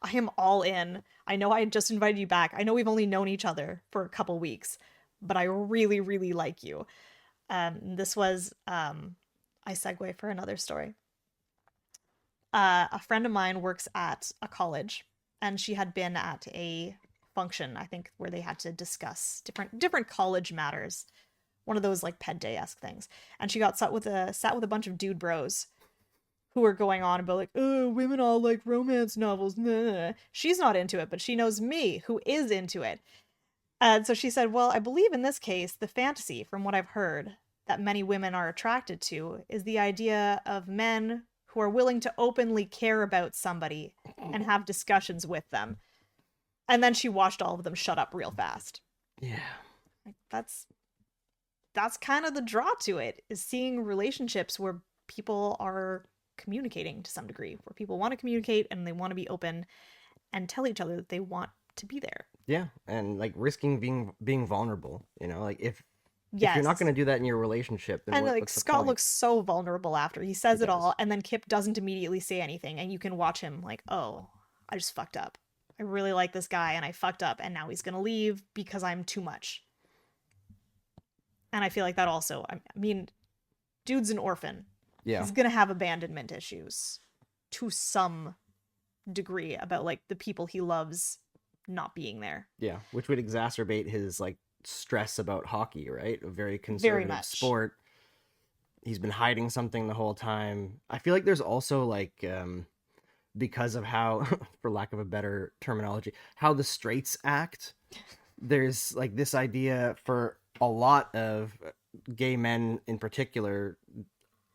I am all in. I know I just invited you back. I know we've only known each other for a couple weeks, but I really, really like you." This was, I segue for another story. A friend of mine works at a college, and she had been at a function, I think, where they had to discuss different college matters. One of those like Ped Day-esque things. And she got sat with a bunch of dude bros who were going on about like, "Oh, women all like romance novels." Nah. She's not into it, but she knows me, who is into it. And so she said, "Well, I believe in this case, the fantasy, from what I've heard, that many women are attracted to is the idea of men who are willing to openly care about somebody and have discussions with them." And then she watched all of them shut up real fast. Yeah. Like, that's kind of the draw to it, is seeing relationships where people are communicating to some degree, where people want to communicate and they want to be open and tell each other that they want to be there. Yeah, and like risking being vulnerable, you know, like if If you're not Yes. going to do that in your relationship, then And like what's the Scott point? looks so vulnerable after he He says it does. all, and then Kip doesn't immediately say anything, and you can watch him like, oh, I just fucked up. I really like this guy, and I fucked up, and now he's gonna leave because I'm too much. And I feel like that also. I mean, dude's an orphan. Yeah. He's gonna have abandonment issues to some degree about like the people he loves not being there. Yeah, which would exacerbate his like stress about hockey, right? A very Very conservative much. sport. He's been hiding something the whole time. I feel like there's also like because of how for lack of a better terminology, how the straights act. There's like this idea for a lot of gay men in particular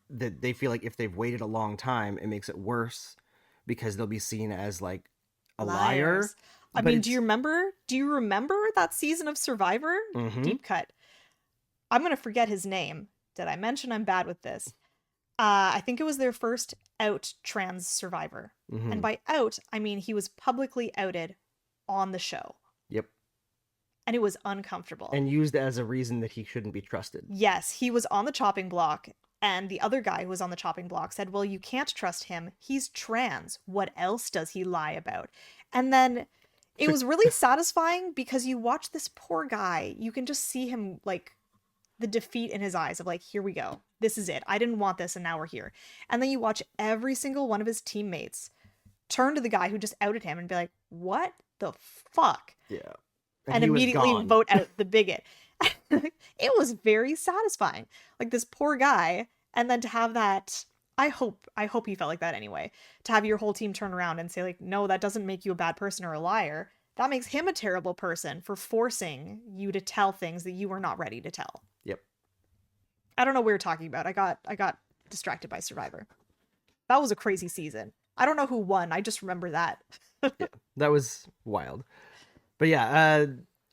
that they feel like if they've waited a long time, it makes it worse because they'll be seen as like a liar. Liars. I But mean, it's do you remember that season of Survivor? mm-hmm, Deep cut. I'm gonna forget his name. Did I mention I'm bad with this? I think it was their first out trans survivor. mm-hmm. And by out, I mean he was publicly outed on the show. Yep. And it was uncomfortable. And used as a reason that he shouldn't be trusted. Yes, he was on the chopping block, and the other guy who was on the chopping block said, well, you can't trust him. He's trans. What else does he lie about? And then it was really satisfying because you watch this poor guy. You can just see him like the defeat in his eyes of like, here we go. This is it. I didn't want this, and now we're here. And then you watch every single one of his teammates turn to the guy who just outed him and be like, what the fuck? Yeah. And he was immediately gone. vote out the bigot. It was very satisfying. Like this poor guy, and then to have that, I hope he felt like that anyway. To have your whole team turn around and say like, no, that doesn't make you a bad person or a liar. That makes him a terrible person for forcing you to tell things that you were not ready to tell. Yep. I don't know what we were talking about. I got distracted by Survivor. That was a crazy season. I don't know who won. I just remember that. Yeah. That was wild. But yeah,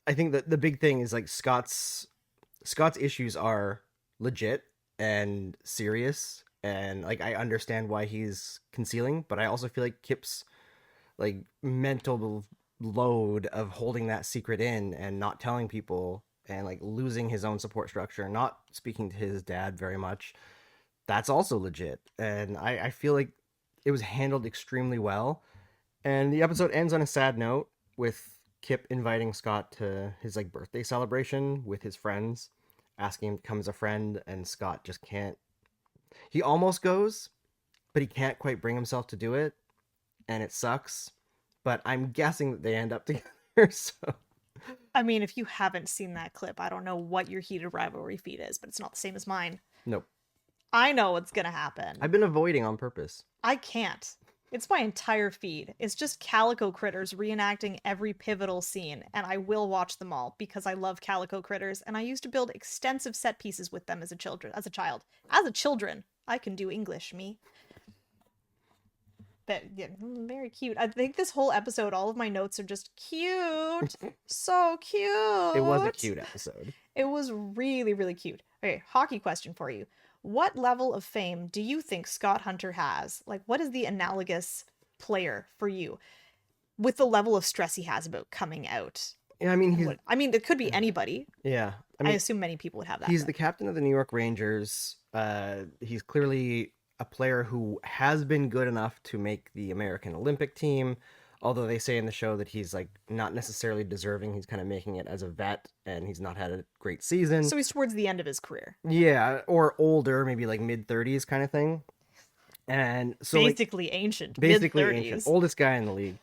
I think that the big thing is like Scott's issues are legit and serious, and like I understand why he's concealing, but I also feel like Kip's like mental load of holding that secret in and not telling people and like losing his own support structure, not speaking to his dad very much, that's also legit. And I feel like it was handled extremely well. And the episode ends on a sad note with Kip inviting Scott to his like birthday celebration with his friends, asking him to come as a friend, and Scott just can't. He almost goes, but he can't quite bring himself to do it, and it sucks. But I'm guessing that they end up together. So I mean, if you haven't seen that clip, I don't know what your Heated Rivalry feed is, but it's not the same as mine. nope, I know what's gonna happen. I've been avoiding on purpose. I can't. It's my entire feed. It's just calico critters reenacting every pivotal scene, and I will watch them all because I love calico critters, and I used to build extensive set pieces with them as a child. As a children, I can do English, me. But yeah, very cute. I think this whole episode, all of my notes are just cute. So cute. It was a cute episode. It was really, really cute. Okay, hockey question for you. What level of fame do you think Scott Hunter has? Like, what is the analogous player for you with the level of stress he has about coming out? Yeah, I mean, I mean, it could be anybody. yeah. I I mean, assume many people would have that. he's the captain of the New York Rangers. He's clearly a player who has been good enough to make the American Olympic team. Although they say in the show that he's like not necessarily deserving. He's kind of making it as a vet, and he's not had a great season. So he's towards the end of his career. Yeah, or older, maybe like mid-30s kind of thing. And so Basically ancient. basically Mid-30s. ancient, oldest guy in the league.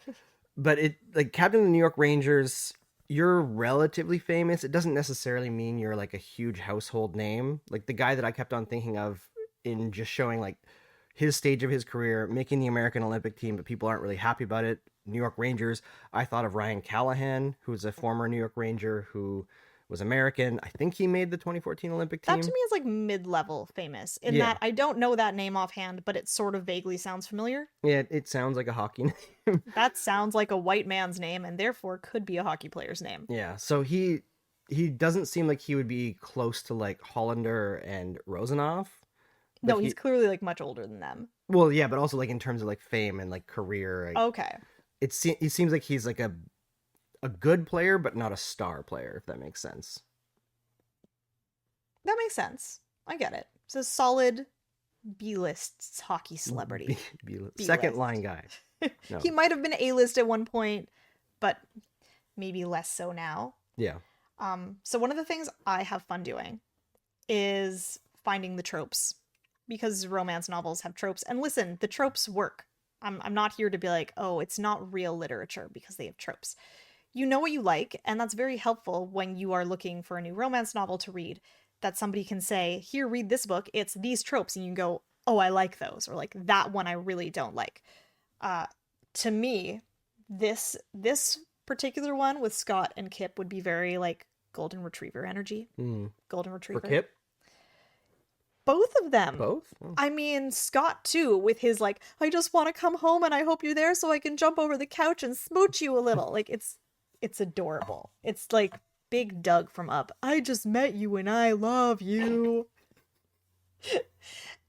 But it like captain of the New York Rangers, you're relatively famous. It doesn't necessarily mean you're like a huge household name. Like the guy that I kept on thinking of in just showing like his stage of his career, making the American Olympic team, but people aren't really happy about it. New York Rangers, I thought of Ryan Callahan, who's a former New York Ranger who was American. I think he made the 2014 Olympic team. That to me is like mid-level famous in Yeah. that I don't know that name offhand, but it sort of vaguely sounds familiar. Yeah, it sounds like a hockey name. That sounds like a white man's name and therefore could be a hockey player's name. Yeah, so he doesn't seem like he would be close to like Hollander and Rosanov. No, he's clearly like much older than them. Well, yeah, but also like in terms of like fame and like career, like, Okay. it seems like he's like a good player, but not a star player, if that makes sense. That makes sense. I get it. It's a solid B-list hockey celebrity. Second line guy. No. He might have been A-list at one point, but maybe less so now. Yeah. So one of the things I have fun doing is finding the tropes, because romance novels have tropes. And listen, the tropes work. I'm not here to be like, oh, it's not real literature because they have tropes. You know what you like, and that's very helpful when you are looking for a new romance novel to read, that somebody can say, here, read this book, it's these tropes, and you can go, oh, I like those, or like, that one I really don't like. To me, this particular one with Scott and Kip would be very like golden retriever energy. Golden retriever. For Kip? Both of them. Both? Oh. I mean, Scott too, with his like, I just want to come home and I hope you're there so I can jump over the couch and smooch you a little. Like, it's adorable. It's like Big Doug from Up. I just met you and I love you.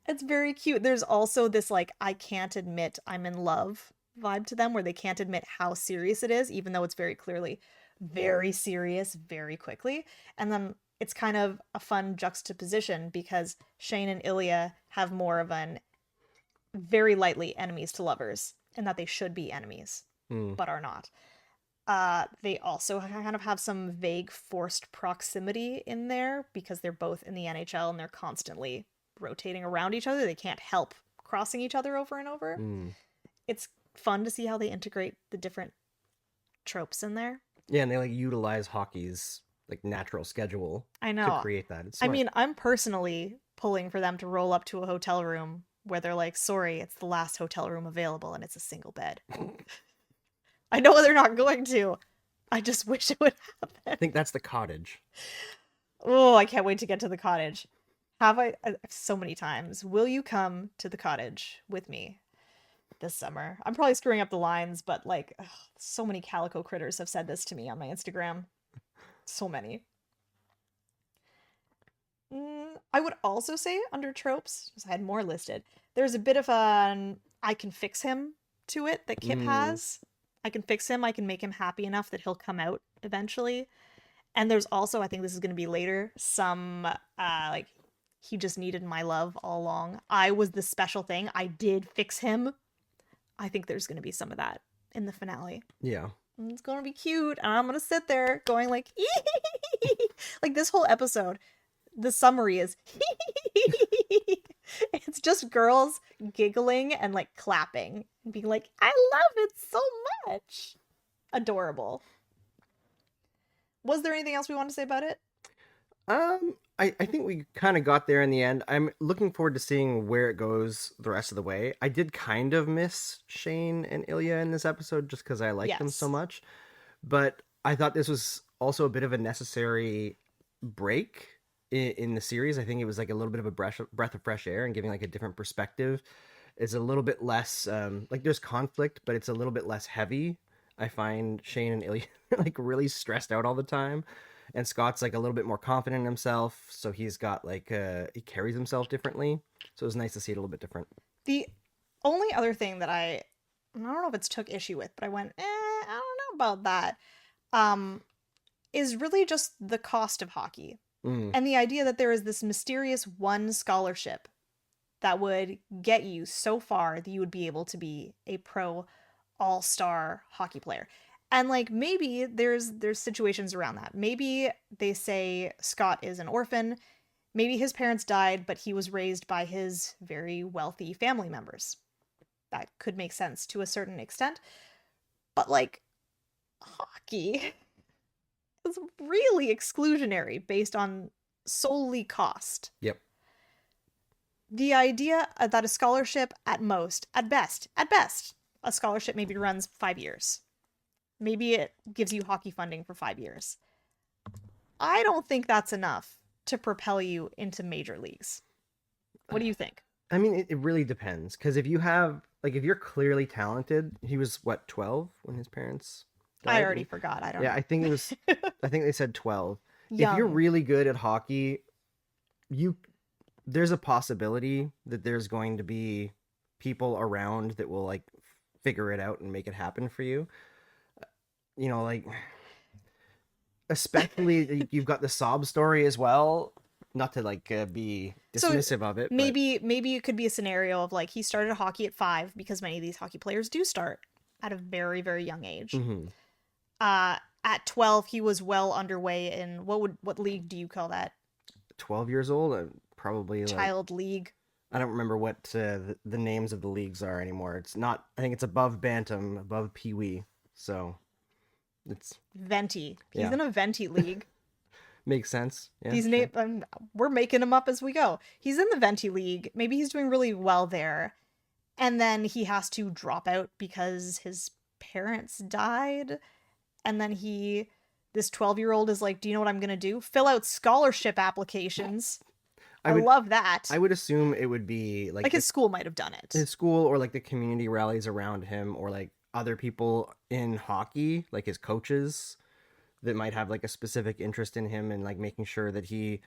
It's very cute. There's also this like, I can't admit I'm in love vibe to them, where they can't admit how serious it is, even though it's very clearly very serious very quickly. And then it's kind of a fun juxtaposition because Shane and Ilya have more of an very lightly enemies to lovers, and that they should be enemies, but are not. They also kind of have some vague forced proximity in there because they're both in the NHL and they're constantly rotating around each other. They can't help crossing each other over and over. It's fun to see how they integrate the different tropes in there. Yeah, and they like utilize hockey's like natural schedule to create that. It's I smart. mean, I'm personally pulling for them to roll up to a hotel room where they're like, sorry, it's the last hotel room available and it's a single bed. I know they're not going to. I just wish it would happen. I think that's the cottage. Oh, I can't wait to get to the cottage. Have I so many times. Will you come to the cottage with me this summer? I'm probably screwing up the lines, but like, so many calico critters have said this to me on my Instagram. So many. I would also say under tropes, because I had more listed, there's a bit of an I can fix him to it that Kip has. I can fix him. I can make him happy enough that he'll come out eventually. And there's also, I think this is going to be later, some like, he just needed my love all along. I was the special thing. I did fix him. I think there's going to be some of that in the finale. Yeah. It's going to be cute. And I'm going to sit there going like, like this whole episode, the summary is, it's just girls giggling and like clapping and being like, I love it so much. Adorable. Was there anything else we want to say about it? I think we kind of got there in the end. I'm looking forward to seeing where it goes the rest of the way. I did kind of miss Shane and Ilya in this episode just because I liked them so much. But I thought this was also a bit of a necessary break in the series. I think it was like a little bit of a breath of fresh air and giving like a different perspective. It's a little bit less, like there's conflict, but it's a little bit less heavy. I find Shane and Ilya like really stressed out all the time. And Scott's like a little bit more confident in himself, so he's got like he carries himself differently. So it was nice to see it a little bit different. The only other thing that I don't know if it's took issue with, but I went, I don't know about that, is really just the cost of hockey. And the idea that there is this mysterious one scholarship that would get you so far that you would be able to be a pro all-star hockey player. And like maybe there's situations around that. Maybe they say Scott is an orphan. Maybe his parents died, but he was raised by his very wealthy family members. That could make sense to a certain extent. But like hockey is really exclusionary based on solely cost. Yep. The idea that a scholarship at best, a scholarship maybe runs 5 years. Maybe it gives you hockey funding for 5 years. I don't think that's enough to propel you into major leagues. What do you think? I mean, it really depends. Because if you have, like, if you're clearly talented, he was, what, 12 when his parents died? I already forgot. I don't know. Yeah, I think it was, I think they said 12. Young. If you're really good at hockey, there's a possibility that there's going to be people around that will, like, figure it out and make it happen for you. You know, like, especially you've got the sob story as well. not to like be So dismissive of it, but maybe it could be a scenario of like he started hockey at 5 because many of these hockey players do start at a very, very young age. mhm. At 12 he was well underway in what league do you call that? 12 years old, probably like Child league. I don't remember what the names of the leagues are anymore. It's not. I think it's above bantam, above pee wee. So it's Venti. He's yeah, in a Venti league. makes sense. Yeah, These sure. we're making them up as we go. He's in the Venti league. Maybe he's doing really well there. And then he has to drop out because his parents died. And then this 12-year-old is like, do you know what I'm going to do? Fill out scholarship applications. I love that. I would assume it would be like his school might have done it. his school or like the community rallies around him or like other people in hockey, like his coaches that might have like a specific interest in him and like making sure that he,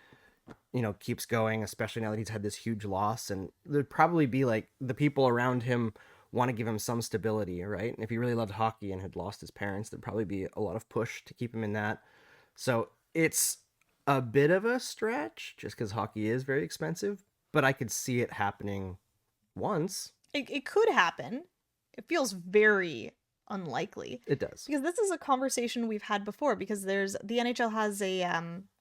keeps going, especially now that he's had this huge loss. And there'd probably be like the people around him want to give him some stability, right? And if he really loved hockey and had lost his parents, there'd probably be a lot of push to keep him in that. So it's a bit of a stretch just because hockey is very expensive, but I could see it happening once. It could happen. It feels very unlikely. It does. Because this is a conversation we've had before, because the NHL has a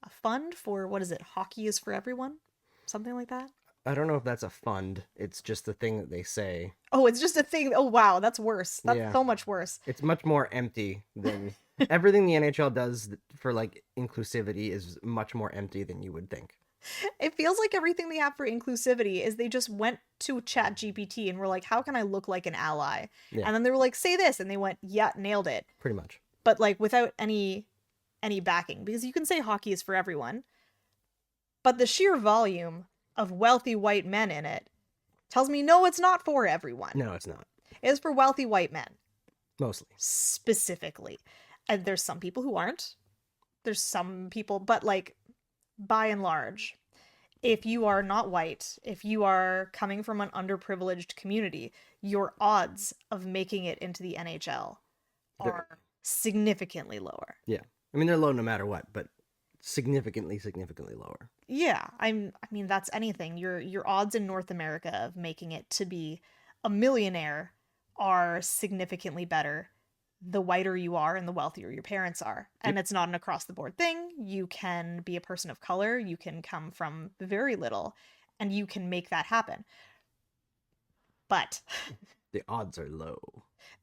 fund for, what is it, Hockey is for Everyone? Something like that? I don't know if that's a fund. It's just the thing that they say. Oh, it's just a thing. Oh, wow, that's worse. That's so much worse. It's much more empty than everything the NHL does for like inclusivity is much more empty than you would think. It feels like everything they have for inclusivity is they just went to ChatGPT and were like, how can I look like an ally? Yeah. And then they were like, say this. And they went, yeah, nailed it. Pretty much. But like without any backing, because you can say hockey is for everyone, but the sheer volume of wealthy white men in it tells me, no, it's not for everyone. No, it's not. It is for wealthy white men. Mostly. Specifically. And there's some people who aren't. There's some people, but like, by and large, if you are not white, if you are coming from an underprivileged community, your odds of making it into the NHL are significantly lower. Yeah. I mean, they're low no matter what, but significantly lower. Yeah. I mean, that's anything. Your odds in North America of making it to be a millionaire are significantly better the whiter you are and the wealthier your parents are. And It's not an across-the-board thing. You can be a person of color. You can come from very little, and you can make that happen. But the odds are low.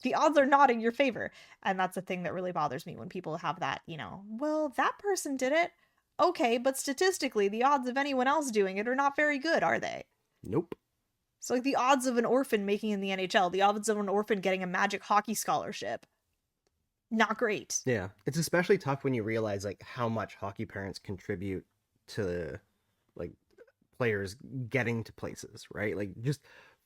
The odds are not in your favor. And that's the thing that really bothers me when people have that, well, that person did it. Okay, but statistically, the odds of anyone else doing it are not very good, are they? Nope. So like the odds of an orphan making in the NHL, the odds of an orphan getting a Magic Hockey scholarship, not great. Yeah. It's especially tough when you realize like how much hockey parents contribute to like players getting to places, right? Like just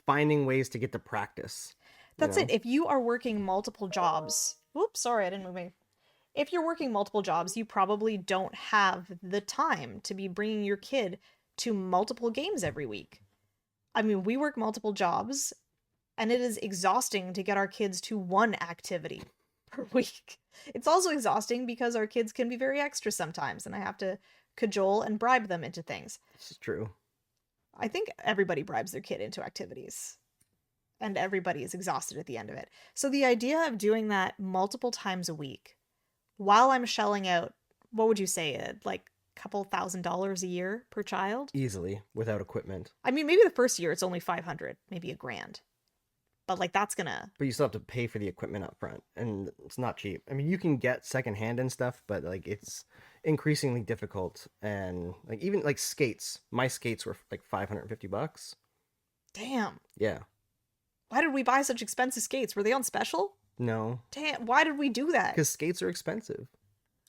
finding ways to get to practice. That's it. If you are working multiple jobs, oops, sorry, I didn't move my... If you're working multiple jobs, you probably don't have the time to be bringing your kid to multiple games every week. I mean, we work multiple jobs, and it is exhausting to get our kids to one activity per week. It's also exhausting because our kids can be very extra sometimes, and I have to cajole and bribe them into things. This is true. I think everybody bribes their kid into activities, and everybody is exhausted at the end of it. So the idea of doing that multiple times a week, while I'm shelling out, what would you say, like a couple $1,000s a year per child? Easily, without equipment. I mean, maybe the first year it's only $500, maybe $1,000. But like that's gonna... But you still have to pay for the equipment up front, and it's not cheap. I mean, you can get secondhand and stuff, but like it's increasingly difficult. And like even like skates, my skates were like $550. Damn. Yeah. Why did we buy such expensive skates? Were they on special? No. Damn, why did we do that? Because skates are expensive.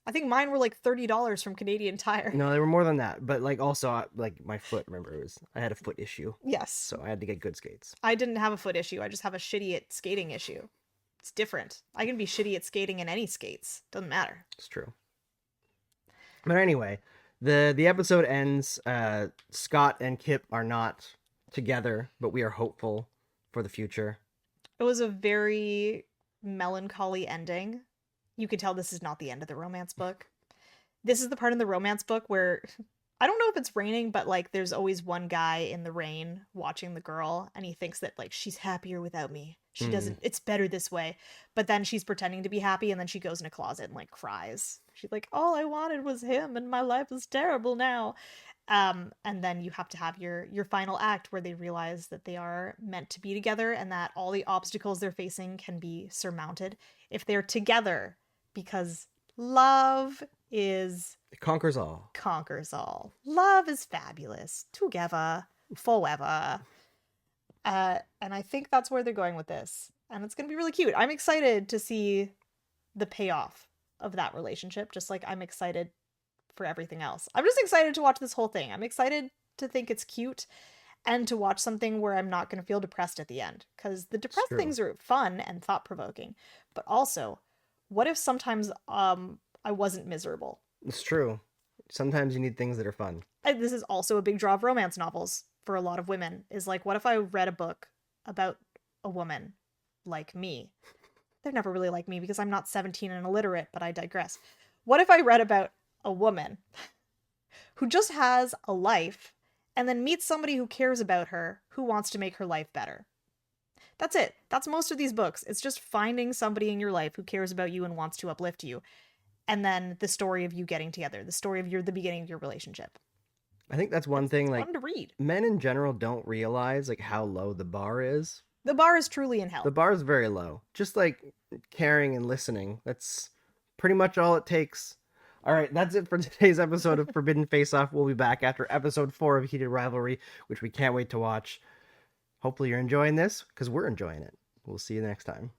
I think mine were like $30 from Canadian Tire. No, they were more than that. But like also like my foot, remember, I had a foot issue. Yes. So I had to get good skates. I didn't have a foot issue. I just have a shitty at skating issue. It's different. I can be shitty at skating in any skates. Doesn't matter. It's true. But anyway, the episode ends. Scott and Kip are not together, but we are hopeful for the future. It was a very melancholy ending. You could tell this is not the end of the romance book. This is the part in the romance book where I don't know if it's raining, but like there's always one guy in the rain watching the girl and he thinks that like she's happier without me. She Hmm. doesn't, it's better this way. But then she's pretending to be happy and then she goes in a closet and like cries. She's like, all I wanted was him and my life is terrible now. And then you have to have your final act where they realize that they are meant to be together and that all the obstacles they're facing can be surmounted if they're together, because love is It conquers all. conquers all. Love is fabulous. Together, forever. And I think that's where they're going with this. And it's going to be really cute. I'm excited to see the payoff of that relationship, just like I'm excited for everything else. I'm just excited to watch this whole thing. I'm excited to think it's cute and to watch something where I'm not going to feel depressed at the end. Because the It's depressed true. things are fun and thought provoking. But also, what if sometimes I wasn't miserable? It's true. Sometimes you need things that are fun. And this is also a big draw of romance novels for a lot of women, is like, what if I read a book about a woman like me? They're never really like me because I'm not 17 and illiterate, but I digress. What if I read about a woman who just has a life and then meets somebody who cares about her, who wants to make her life better? That's it. That's most of these books. It's just finding somebody in your life who cares about you and wants to uplift you. And then the story of you getting together, the story of the beginning of your relationship. I think that's one It's thing, like, fun to read. men in general don't realize like how low the bar is. The bar is truly in The hell. bar is very low. Just like caring and listening. That's pretty much all it takes. All right, that's it for today's episode of Forbidden Face Off. We'll be back after episode 4 of Heated Rivalry, which we can't wait to watch. Hopefully you're enjoying this, because we're enjoying it. We'll see you next time.